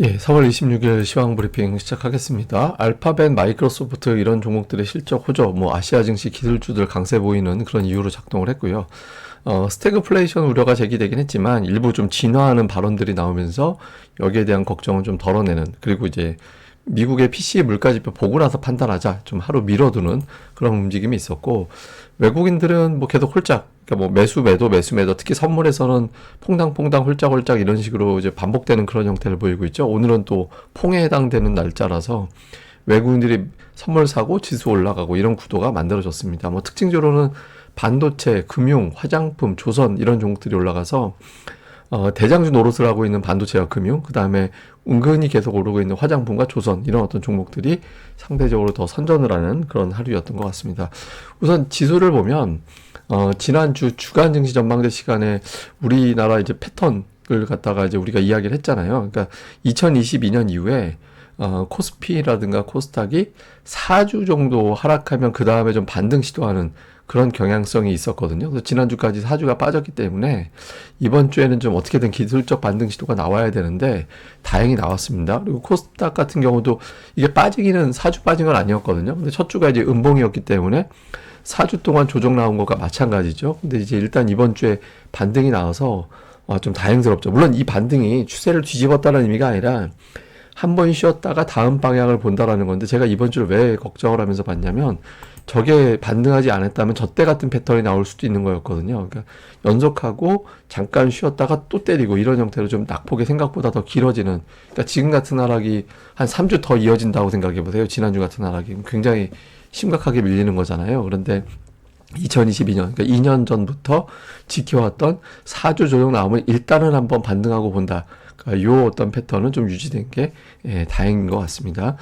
예, 4월 26일 시황 브리핑 시작하겠습니다. 알파벳, 마이크로소프트 이런 종목들의 실적 호조, 아시아 증시 기술주들 강세 보이는 그런 이유로 작동을 했고요. 스태그플레이션 우려가 제기되긴 했지만 일부 좀 진화하는 발언들이 나오면서 여기에 대한 걱정은 좀 덜어내는, 그리고 이제 미국의 PCE 물가지표 보고 나서 판단하자, 좀 하루 미뤄두는 그런 움직임이 있었고, 외국인들은 계속 홀짝, 그러니까 매수 매도 매수 매도, 특히 선물에서는 퐁당퐁당 홀짝홀짝 이런 식으로 이제 반복되는 그런 형태를 보이고 있죠. 오늘은 또 퐁에 해당되는 날짜라서 외국인들이 선물 사고 지수 올라가고 이런 구도가 만들어졌습니다. 특징적으로는 반도체, 금융, 화장품, 조선 이런 종목들이 올라가서 대장주 노릇을 하고 있는 반도체와 금융, 그 다음에 은근히 계속 오르고 있는 화장품과 조선, 이런 어떤 종목들이 상대적으로 더 선전을 하는 그런 하루였던 것 같습니다. 우선 지수를 보면, 지난주 주간 증시 전망대 시간에 우리나라 이제 패턴을 갖다가 이제 우리가 이야기를 했잖아요. 그러니까 2022년 이후에 코스피라든가 코스닥이 4주 정도 하락하면 그 다음에 좀 반등 시도하는 그런 경향성이 있었거든요. 그래서 지난주까지 4주가 빠졌기 때문에 이번 주에는 좀 어떻게든 기술적 반등 시도가 나와야 되는데 다행히 나왔습니다. 그리고 코스닥 같은 경우도 이게 빠지기는 4주 빠진 건 아니었거든요. 근데 첫 주가 이제 음봉이었기 때문에 4주 동안 조정 나온 것과 마찬가지죠. 근데 이제 일단 이번 주에 반등이 나와서 좀 다행스럽죠. 물론 이 반등이 추세를 뒤집었다는 의미가 아니라 한 번 쉬었다가 다음 방향을 본다라는 건데, 제가 이번 주를 왜 걱정을 하면서 봤냐면 저게 반등하지 않았다면 저때 같은 패턴이 나올 수도 있는 거였거든요. 그러니까 연속하고 잠깐 쉬었다가 또 때리고 이런 형태로 좀 낙폭이 생각보다 더 길어지는, 그러니까 지금 같은 하락이 한 3주 더 이어진다고 생각해 보세요. 지난주 같은 하락이 굉장히 심각하게 밀리는 거잖아요. 그런데 2022년, 그러니까 2년 전부터 지켜왔던 4주 조정 나오면 일단은 한번 반등하고 본다. 그러니까 요 어떤 패턴은 좀 유지된 게 다행인 것 같습니다.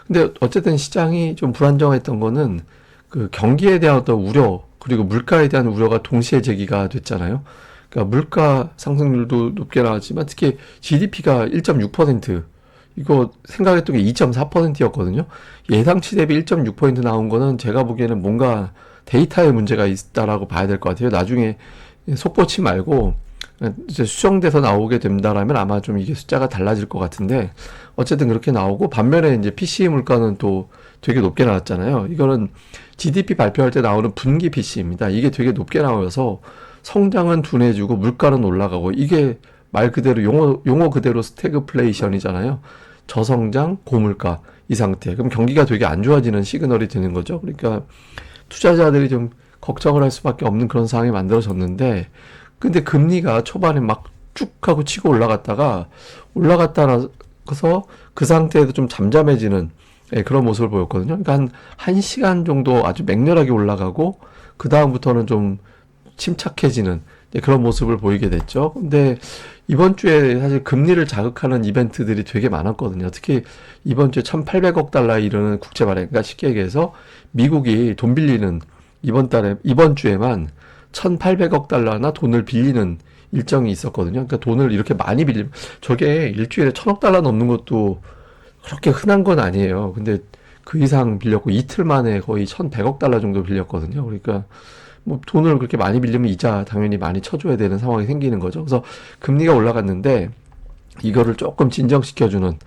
근데 어쨌든 시장이 좀 불안정했던 거는 그 경기에 대한 어떤 우려, 그리고 물가에 대한 우려가 동시에 제기가 됐잖아요. 그러니까 물가 상승률도 높게 나왔지만 특히 GDP가 1.6%, 이거 생각했던 게 2.4%였거든요. 예상치 대비 1.6% 나온 거는 제가 보기에는 뭔가 데이터에 문제가 있다라고 봐야 될 것 같아요. 나중에 속보치 말고 이제 수정돼서 나오게 된다라면 아마 좀 이게 숫자가 달라질 것 같은데, 어쨌든 그렇게 나오고, 반면에 이제 PCE 물가는 또 되게 높게 나왔잖아요. 이거는 GDP 발표할 때 나오는 분기 PCE입니다. 이게 되게 높게 나와서 성장은 둔해지고 물가는 올라가고, 이게 말 그대로 용어 그대로 스태그플레이션이잖아요. 저성장, 고물가 이 상태. 그럼 경기가 되게 안 좋아지는 시그널이 되는 거죠. 그러니까 투자자들이 좀 걱정을 할 수밖에 없는 그런 상황이 만들어졌는데, 근데 금리가 초반에 막 쭉 하고 치고 올라갔다가 올라갔다라서 그 상태에도 좀 잠잠해지는 그런 모습을 보였거든요. 그러니까 한 1시간 정도 아주 맹렬하게 올라가고 그 다음부터는 좀 침착해지는 그런 모습을 보이게 됐죠. 근데 이번 주에 사실 금리를 자극하는 이벤트들이 되게 많았거든요. 특히 이번 주에 1,800억 달러에 이르는 국제 발행, 그러니까 쉽게 얘기해서 미국이 돈 빌리는, 이번 주에만 1,800억 달러나 돈을 빌리는 일정이 있었거든요. 그러니까 돈을 이렇게 많이 빌리면, 저게 일주일에 1,000억 달러 넘는 것도 그렇게 흔한 건 아니에요. 근데 그 이상 빌렸고 이틀 만에 거의 1,100억 달러 정도 빌렸거든요. 그러니까 돈을 그렇게 많이 빌리면 이자 당연히 많이 쳐줘야 되는 상황이 생기는 거죠. 그래서 금리가 올라갔는데 이거를 조금 진정시켜주는,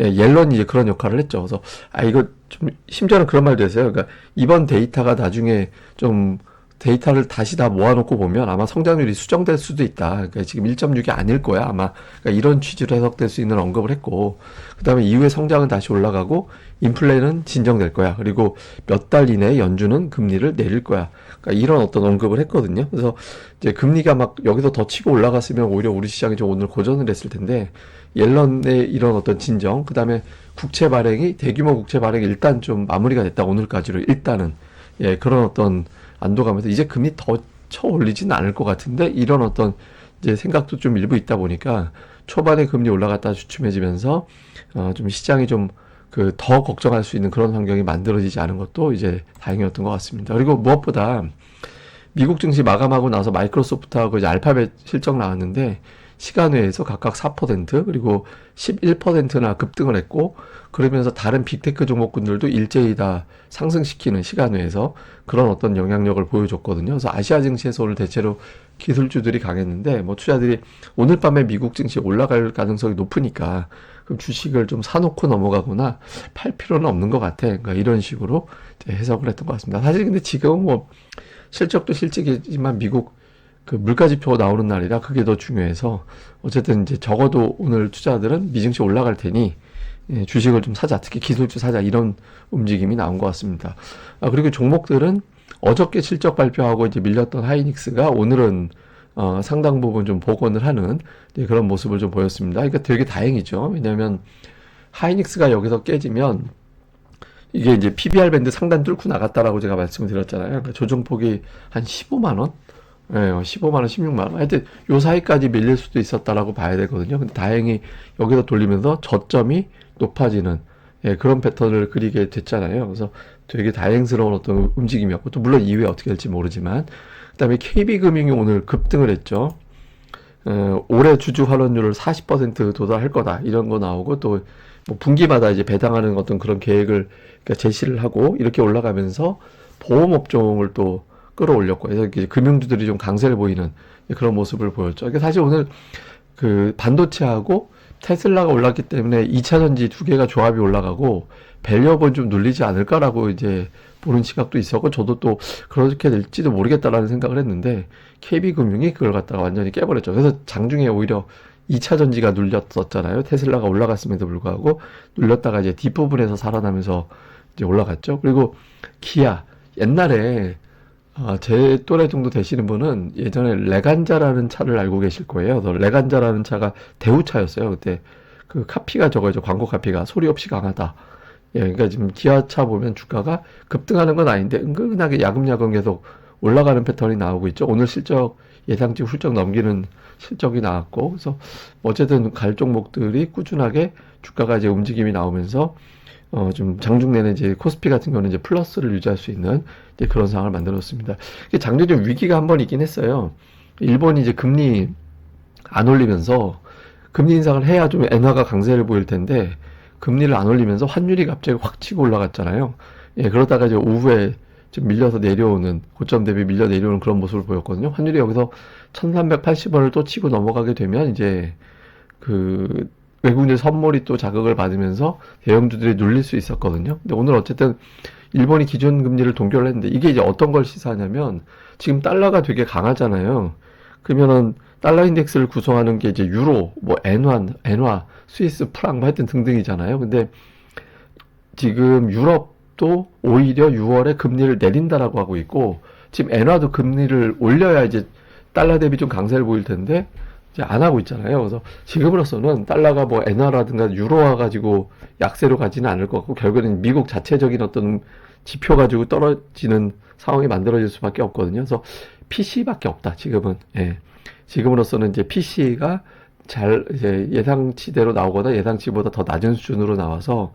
옐런이 이제 그런 역할을 했죠. 그래서 이거 좀 심지어는 그런 말도 했어요. 그러니까 이번 데이터가 나중에 좀 데이터를 다시 다 모아놓고 보면 아마 성장률이 수정될 수도 있다. 그러니까 지금 1.6이 아닐 거야 아마. 그러니까 이런 취지로 해석될 수 있는 언급을 했고, 그 다음에 이후에 성장은 다시 올라가고 인플레는 진정될 거야. 그리고 몇 달 이내에 연준은 금리를 내릴 거야. 그러니까 이런 어떤 언급을 했거든요. 그래서 이제 금리가 막 여기서 더 치고 올라갔으면 오히려 우리 시장이 좀 오늘 고전을 했을 텐데, 옐런의 이런 어떤 진정, 그 다음에 국채 발행이, 대규모 국채 발행이 일단 좀 마무리가 됐다. 오늘까지로 일단은 그런 어떤 안도감에서 이제 금리 더 쳐 올리지는 않을 것 같은데, 이런 어떤 이제 생각도 좀 일부 있다 보니까 초반에 금리 올라갔다 주춤해지면서 좀 시장이 좀 더 걱정할 수 있는 그런 환경이 만들어지지 않은 것도 이제 다행이었던 것 같습니다. 그리고 무엇보다 미국 증시 마감하고 나서 마이크로소프트하고 이제 알파벳 실적 나왔는데 시간외에서 각각 4% 그리고 11%나 급등을 했고, 그러면서 다른 빅테크 종목군들도 일제히 다 상승시키는 시간외에서 그런 어떤 영향력을 보여줬거든요. 그래서 아시아 증시에서 오늘 대체로 기술주들이 강했는데 뭐 투자들이 오늘 밤에 미국 증시 올라갈 가능성이 높으니까 그럼 주식을 좀 사놓고 넘어가거나 팔 필요는 없는 것 같아. 그러니까 이런 식으로 이제 해석을 했던 것 같습니다. 사실 근데 지금은 뭐 실적도 실적이지만 미국 그 물가지표 나오는 날이라 그게 더 중요해서 어쨌든 이제 적어도 오늘 투자들은 미증시 올라갈 테니 주식을 좀 사자, 특히 기술주 사자 이런 움직임이 나온 것 같습니다. 그리고 종목들은 어저께 실적 발표하고 이제 밀렸던 하이닉스가 오늘은 상당 부분 좀 복원을 하는 그런 모습을 좀 보였습니다. 그러니까 되게 다행이죠. 왜냐하면 하이닉스가 여기서 깨지면 이게 이제 PBR 밴드 상단 뚫고 나갔다라고 제가 말씀을 드렸잖아요. 그러니까 조정폭이 한 15만 원? 예, 15만 원, 16만 원. 하여튼 요 사이까지 밀릴 수도 있었다라고 봐야 되거든요. 근데 다행히 여기서 돌리면서 저점이 높아지는 그런 패턴을 그리게 됐잖아요. 그래서 되게 다행스러운 어떤 움직임이었고 또 물론 이후에 어떻게 될지 모르지만 그다음에 KB금융이 오늘 급등을 했죠. 올해 주주 환원율을 40% 도달할 거다 이런 거 나오고 또 뭐 분기마다 이제 배당하는 어떤 그런 계획을 그러니까 제시를 하고 이렇게 올라가면서 보험 업종을 또 끌어올렸고 그래서 이제 금융주들이 좀 강세를 보이는 그런 모습을 보였죠. 그러니까 사실 오늘 그 반도체하고 테슬라가 올랐기 때문에 2차 전지 두 개가 조합이 올라가고 밸류업은 좀 눌리지 않을까라고 이제 보는 시각도 있었고 저도 또 그렇게 될지도 모르겠다라는 생각을 했는데 KB금융이 그걸 갖다가 완전히 깨버렸죠. 그래서 장중에 오히려 2차 전지가 눌렸었잖아요. 테슬라가 올라갔음에도 불구하고 눌렸다가 이제 뒷부분에서 살아나면서 이제 올라갔죠. 그리고 기아 옛날에 제 또래 정도 되시는 분은 예전에 레간자라는 차를 알고 계실 거예요. 그래서 레간자라는 차가 대우차였어요. 그때 그 카피가 저거죠. 광고 카피가 소리 없이 강하다. 예, 그러니까 지금 기아차 보면 주가가 급등하는 건 아닌데 은근하게 야금야금 계속 올라가는 패턴이 나오고 있죠. 오늘 실적 예상치 훌쩍 넘기는 실적이 나왔고, 그래서 어쨌든 갈 종목들이 꾸준하게 주가가 이제 움직임이 나오면서 좀 장중 내내 이제 코스피 같은 경우는 이제 플러스를 유지할 수 있는 이제 그런 상황을 만들었습니다. 작년에 좀 위기가 한 번 있긴 했어요. 일본이 이제 금리 안 올리면서 금리 인상을 해야 좀 엔화가 강세를 보일 텐데 금리를 안 올리면서 환율이 갑자기 확 치고 올라갔잖아요. 예, 그러다가 이제 오후에 좀 밀려서 내려오는 고점 대비 밀려 내려오는 그런 모습을 보였거든요. 환율이 여기서 1380원을 또 치고 넘어가게 되면 이제 그 외국인들 선물이 또 자극을 받으면서 대형주들이 눌릴 수 있었거든요. 근데 오늘 어쨌든 일본이 기준 금리를 동결을 했는데 이게 이제 어떤 걸 시사하냐면 지금 달러가 되게 강하잖아요. 그러면은 달러 인덱스를 구성하는 게 이제 유로, 뭐 엔화, 스위스 프랑 뭐 하여튼 등등이잖아요. 근데 지금 유럽도 오히려 6월에 금리를 내린다라고 하고 있고 지금 엔화도 금리를 올려야 이제 달러 대비 좀 강세를 보일 텐데 이제 안 하고 있잖아요. 그래서 지금으로서는 달러가 뭐 엔화라든가 유로화 가지고 약세로 가지는 않을 것 같고 결국에는 미국 자체적인 어떤 지표 가지고 떨어지는 상황이 만들어질 수밖에 없거든요. 그래서 PC밖에 없다. 지금은 예. 지금으로서는 이제 PC가 잘 이제 예상치대로 나오거나 예상치보다 더 낮은 수준으로 나와서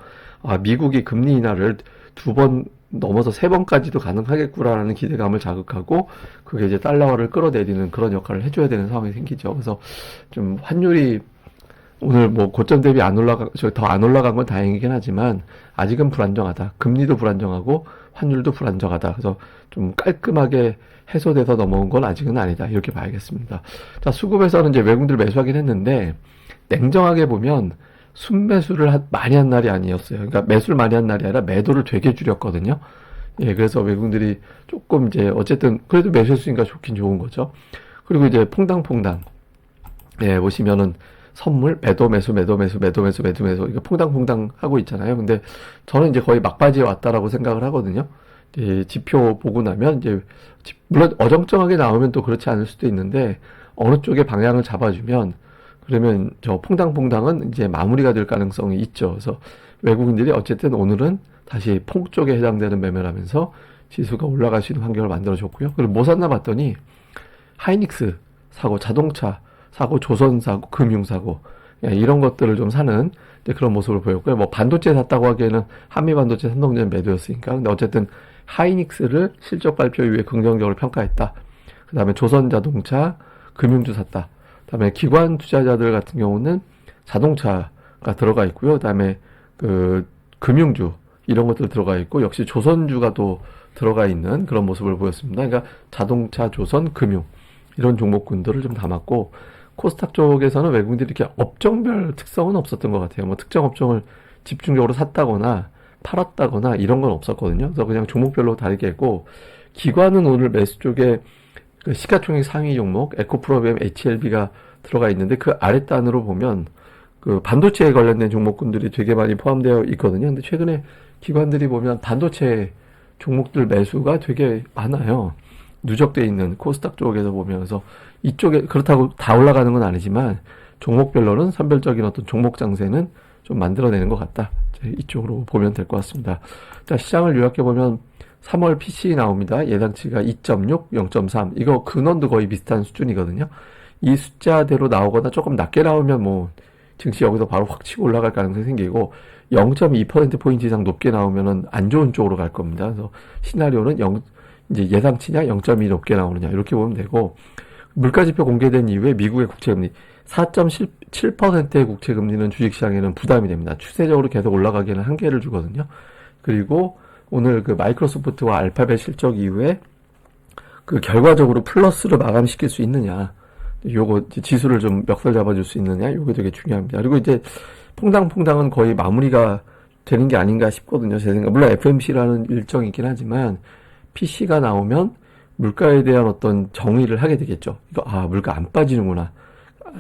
미국이 금리 인하를 2번 넘어서 3번까지도 가능하겠구나라는 기대감을 자극하고 그게 이제 달러화를 끌어내리는 그런 역할을 해줘야 되는 상황이 생기죠. 그래서 좀 환율이 오늘 뭐 고점 대비 더 안 올라간 건 다행이긴 하지만 아직은 불안정하다. 금리도 불안정하고 환율도 불안정하다. 그래서 좀 깔끔하게 해소돼서 넘어온 건 아직은 아니다. 이렇게 봐야겠습니다. 자, 수급에서는 이제 외국인들 매수하긴 했는데 냉정하게 보면 순매수를 많이 한 날이 아니었어요. 그러니까 매수를 많이 한 날이 아니라 매도를 되게 줄였거든요. 예, 그래서 외국인들이 조금 이제 어쨌든 그래도 매수했으니까 좋긴 좋은 거죠. 그리고 이제 퐁당퐁당 예, 보시면은 선물 매도 매수 매도 매수 매도 매수 매도 매수 이거 퐁당퐁당 하고 있잖아요. 근데 저는 이제 거의 막바지에 왔다라고 생각을 하거든요. 지표 보고 나면 이제 물론 어정쩡하게 나오면 또 그렇지 않을 수도 있는데 어느 쪽에 방향을 잡아주면 그러면 저 퐁당퐁당은 이제 마무리가 될 가능성이 있죠. 그래서 외국인들이 어쨌든 오늘은 다시 퐁 쪽에 해당되는 매매를 하면서 지수가 올라갈 수 있는 환경을 만들어줬고요. 그리고 뭐 샀나 봤더니 하이닉스 사고, 자동차 사고, 조선 사고, 금융 사고 이런 것들을 좀 사는 그런 모습을 보였고요. 뭐 반도체 샀다고 하기에는 한미 반도체 삼성전 매도였으니까. 근데 어쨌든 하이닉스를 실적 발표 이후에 긍정적으로 평가했다. 그 다음에 조선자동차, 금융주 샀다. 그 다음에 기관 투자자들 같은 경우는 자동차가 들어가 있고요. 그 다음에 그 금융주 이런 것들 들어가 있고 역시 조선주가 또 들어가 있는 그런 모습을 보였습니다. 그러니까 자동차, 조선, 금융 이런 종목군들을 좀 담았고, 코스닥 쪽에서는 외국인들이 이렇게 업종별 특성은 없었던 것 같아요. 뭐 특정 업종을 집중적으로 샀다거나 팔았다거나 이런 건 없었거든요. 그래서 그냥 종목별로 다르게 했고, 기관은 오늘 매수 쪽에 그 시가총액 상위 종목 에코프로비엠 HLB가 들어가 있는데, 그 아랫단으로 보면 그 반도체에 관련된 종목군들이 되게 많이 포함되어 있거든요. 근데 최근에 기관들이 보면 반도체 종목들 매수가 되게 많아요. 누적돼 있는 코스닥 쪽에서 보면서 이쪽에 그렇다고 다 올라가는 건 아니지만 종목별로는 선별적인 어떤 종목 장세는 좀 만들어내는 것 같다. 이쪽으로 보면 될 것 같습니다. 자, 시장을 요약해 보면 3월 PC 나옵니다. 예상치가 2.6, 0.3. 이거 근원도 거의 비슷한 수준이거든요. 이 숫자대로 나오거나 조금 낮게 나오면 뭐 증시 여기서 바로 확 치고 올라갈 가능성이 생기고, 0.2%포인트 이상 높게 나오면은 안 좋은 쪽으로 갈 겁니다. 그래서 시나리오는 이제 예상치냐 0.2 높게 나오느냐 이렇게 보면 되고, 물가지표 공개된 이후에 미국의 국채금리 4.7%의 국채금리는 주식시장에는 부담이 됩니다. 추세적으로 계속 올라가기에는 한계를 주거든요. 그리고 오늘 그 마이크로소프트와 알파벳 실적 이후에 그 결과적으로 플러스로 마감시킬 수 있느냐, 요거 지수를 좀 멱살 잡아줄 수 있느냐, 요게 되게 중요합니다. 그리고 이제 퐁당퐁당은 거의 마무리가 되는 게 아닌가 싶거든요, 제 생각. 물론 FMC라는 일정이 있긴 하지만 PC가 나오면 물가에 대한 어떤 정의를 하게 되겠죠. 이거 물가 안 빠지는구나,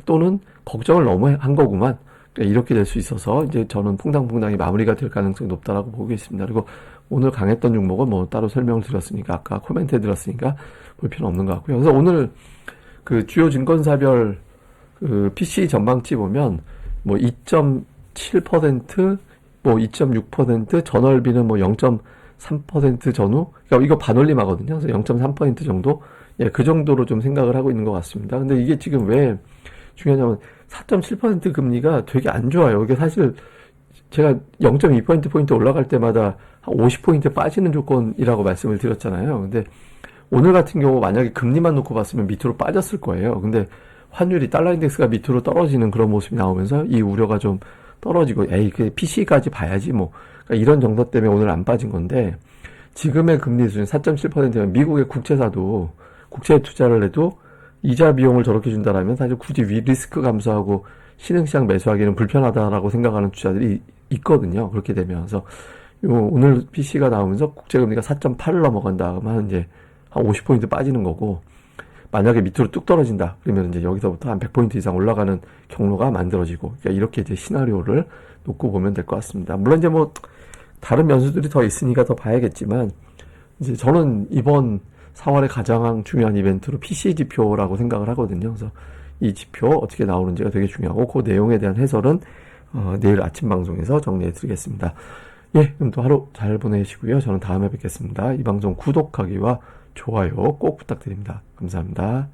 또는 걱정을 너무 한 거구만. 그러니까 이렇게 될 수 있어서 이제 저는 퐁당퐁당이 마무리가 될 가능성이 높다라고 보고 있습니다. 그리고 오늘 강했던 종목은 뭐 따로 설명을 드렸으니까, 아까 코멘트 해드렸으니까 볼 필요는 없는 것 같고요. 그래서 오늘 그 주요 증권사별 그 PC 전망치 보면 뭐 2.7%, 뭐 2.6%, 전월비는 뭐 0.3% 전후, 그러니까 이거 반올림하거든요. 그래서 0.3% 정도, 예, 그 정도로 좀 생각을 하고 있는 것 같습니다. 근데 이게 지금 왜 중요하냐면 4.7% 금리가 되게 안 좋아요. 이게 사실 제가 0.2%포인트 올라갈 때마다 한 50포인트 빠지는 조건이라고 말씀을 드렸잖아요. 근데 오늘 같은 경우 만약에 금리만 놓고 봤으면 밑으로 빠졌을 거예요. 근데 환율이 달러 인덱스가 밑으로 떨어지는 그런 모습이 나오면서 이 우려가 좀 떨어지고, 그 PC까지 봐야지 뭐, 그러니까 이런 정도 때문에 오늘 안 빠진 건데, 지금의 금리 수준 4.7%면 미국의 국채사도 국채에 투자를 해도 이자 비용을 저렇게 준다라면 사실 굳이 리스크 감소하고 신흥시장 매수하기는 불편하다라고 생각하는 투자들이 있거든요. 그렇게 되면서 오늘 PC가 나오면서 국채금리가 4.8을 넘어간다 그러면 이제 한 50포인트 빠지는 거고, 만약에 밑으로 뚝 떨어진다 그러면 이제 여기서부터 한 100포인트 이상 올라가는 경로가 만들어지고, 그러니까 이렇게 이제 시나리오를 놓고 보면 될 것 같습니다. 물론 이제 뭐 다른 변수들이 더 있으니까 더 봐야겠지만, 이제 저는 이번 4월에 가장 중요한 이벤트로 PC 지표라고 생각을 하거든요. 그래서 이 지표 어떻게 나오는지가 되게 중요하고, 그 내용에 대한 해설은 내일 아침 방송에서 정리해 드리겠습니다. 예, 그럼 또 하루 잘 보내시고요. 저는 다음에 뵙겠습니다. 이 방송 구독하기와 좋아요 꼭 부탁드립니다. 감사합니다.